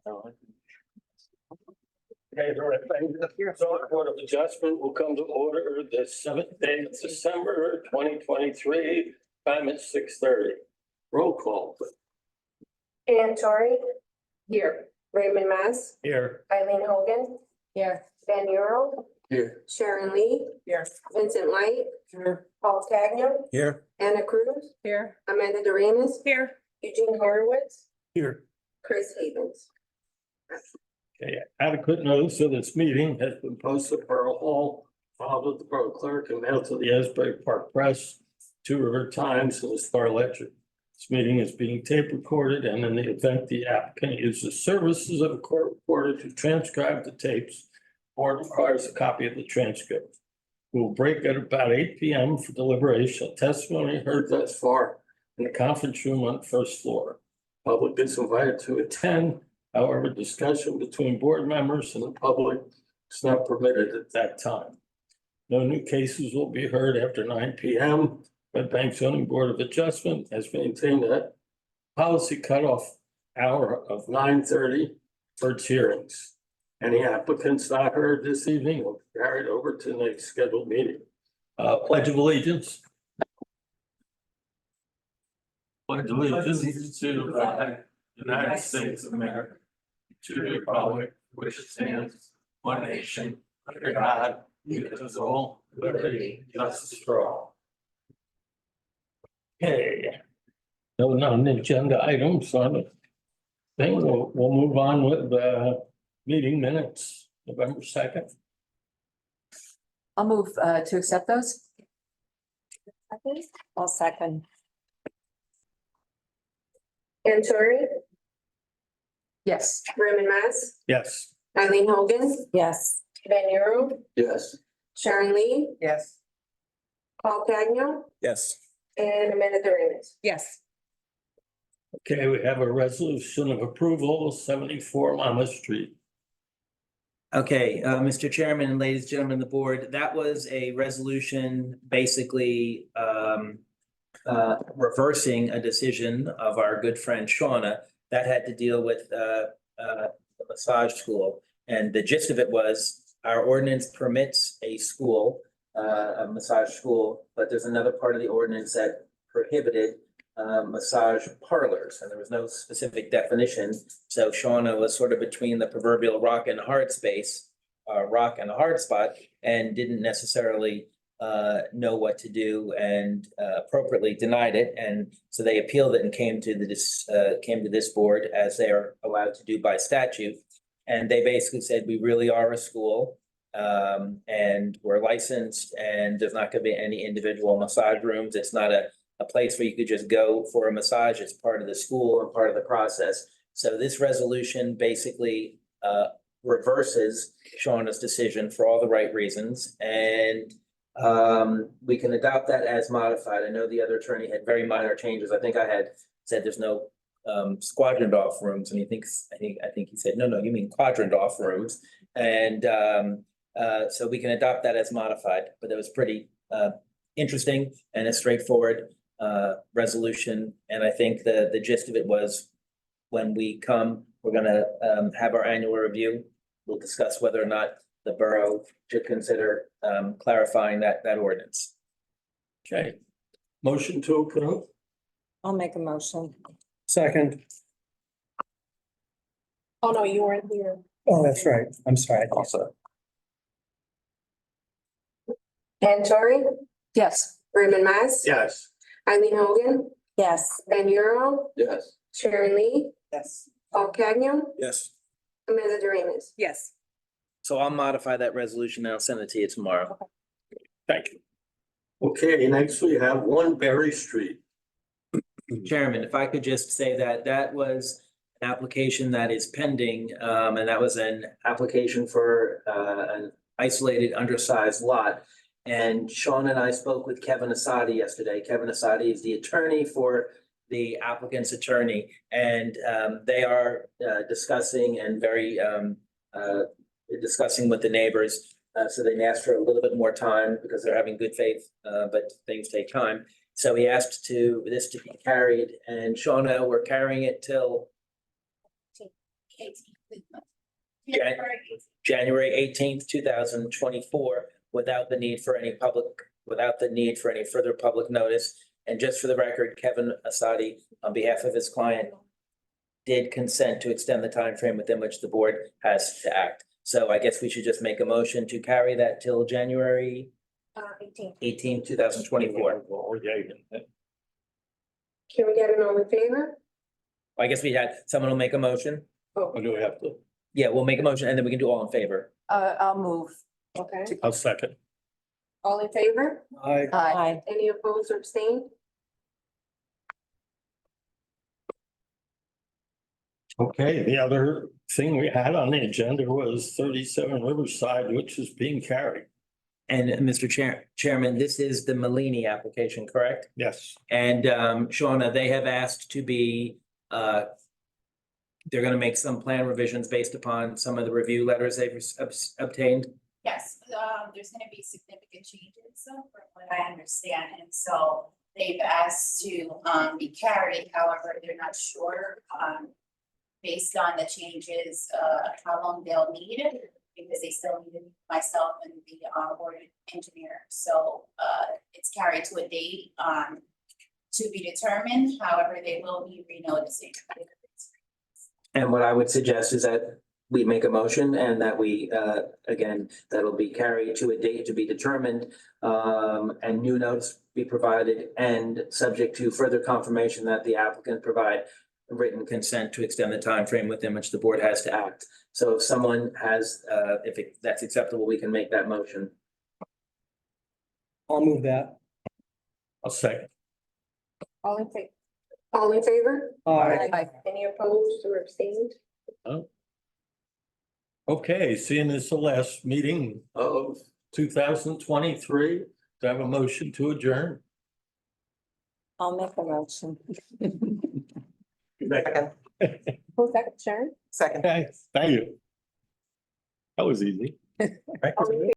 Okay, all right, thank you. So Board of Adjustment will come to order the 7th day of December 2023, time at 6:30. Roll call. Dan Torrey. Here. Raymond Mass. Here. Eileen Hogan. Here. Van Euro. Here. Sharon Lee. Here. Vincent Light. Here. Paul Cagnon. Here. Anna Cruz. Here. Amanda Doremus. Here. Eugene Horowitz. Here. Chris Havens. Okay, adequate notice of this meeting has been posted at Borough Hall, filed with the Borough Clerk and mailed to the Asbury Park Press, Two River Times, and the Star Ledger. This meeting is being tape recorded, and in the event the applicant uses services of a court reporter to transcribe the tapes, the board requires a copy of the transcript. We'll break at about 8 p.m. for deliberation of testimony heard thus far in the conference room on the first floor. Public is invited to attend. However, discussion between board members and the public is not permitted at that time. No new cases will be heard after 9 p.m. Red Bank Zoning Board of Adjustment has maintained a policy cutoff hour of 9:30 for its hearings. Any applicants not heard this evening will be carried over to the next scheduled meeting. Pledge of allegiance. Pledge allegiance to the flag, United States of America, to the republic which stands one nation under God, indivisible, liberty, justice for all. Okay. No non-agenda items on the thing. We'll move on with the meeting minutes, November 2nd. I'll move to accept those. I'll second. Dan Torrey. Yes. Raymond Mass. Yes. Eileen Hogan. Yes. Van Euro. Yes. Sharon Lee. Yes. Paul Cagnon. Yes. And Amanda Doremus. Yes. Okay, we have a resolution of approval, 74 Monmouth Street. Okay, Mr. Chairman and ladies and gentlemen of the board, that was a resolution basically reversing a decision of our good friend Shauna that had to deal with the massage school. And the gist of it was our ordinance permits a school, a massage school, but there's another part of the ordinance that prohibited massage parlors, and there was no specific definition. So Shauna was sort of between the proverbial rock and a hard space, rock and a hard spot, and didn't necessarily know what to do, and appropriately denied it. And so they appealed it and came to this board, as they are allowed to do by statute. And they basically said, we really are a school, and we're licensed, and there's not going to be any individual massage rooms. It's not a place where you could just go for a massage. It's part of the school and part of the process. So this resolution basically reverses Shauna's decision for all the right reasons, and we can adopt that as modified. I know the other attorney had very minor changes. I think I had said there's no squadroned off rooms, and I think he said, no, you mean quadrant off rooms. And so we can adopt that as modified, but it was pretty interesting and a straightforward resolution. And I think the gist of it was, when we come, we're gonna have our annual review. We'll discuss whether or not the borough should consider clarifying that ordinance. Okay. Motion to approve. I'll make a motion. Second. Oh, no, you weren't here. Oh, that's right. I'm sorry. Also. Dan Torrey. Yes. Raymond Mass. Yes. Eileen Hogan. Yes. Van Euro. Yes. Sharon Lee. Yes. Paul Cagnon. Yes. Amanda Doremus. Yes. So I'll modify that resolution and I'll send it to you tomorrow. Thank you. Okay, next we have 1 Berry Street. Chairman, if I could just say that was an application that is pending, and that was an application for an isolated undersized lot. And Sean and I spoke with Kevin Asadi yesterday. Kevin Asadi is the attorney for the applicant's attorney, and they are discussing and very discussing with the neighbors. So they asked for a little bit more time because they're having good faith, but things take time. So he asked this to be carried, and Shauna, we're carrying it till Jan- January 18th, 2024, without the need for any further public notice. And just for the record, Kevin Asadi, on behalf of his client, did consent to extend the time frame within which the board has to act. So I guess we should just make a motion to carry that till January 18. 18th, 2024. Or, yeah, Can we get an all in favor? I guess someone will make a motion. Oh, or do we have to? Yeah, we'll make a motion and then we can do all in favor. I'll move. okay. I'll second. All in favor? Aye. Any opposed or abstained? Okay, the other thing we had on the agenda was 37 Riverside, which is being carried. And Mr. Chairman, this is the Malini application, correct? Yes. And Shauna, they have asked to be, they're gonna make some plan revisions based upon some of the review letters they've obtained. Yes, there's gonna be significant changes, from what I understand, and so they've asked to be carried, however, they're not sure. Based on the changes, how long they'll need it, because they still need myself and the board engineer, so it's carried to a date to be determined, however, they will be renoticing. And what I would suggest is that we make a motion and that we, again, that'll be carried to a date to be determined. And new notice be provided and subject to further confirmation that the applicant provide written consent to extend the time frame within which the board has to act. So if someone has, that's acceptable, we can make that motion. I'll move that. I'll second. All in favor? All in favor? Aye. Any opposed or abstained? Okay, seeing this the last meeting of 2023, do I have a motion to adjourn? I'll make a motion. Who's that, Sharon? Okay, thank you. That was easy. All in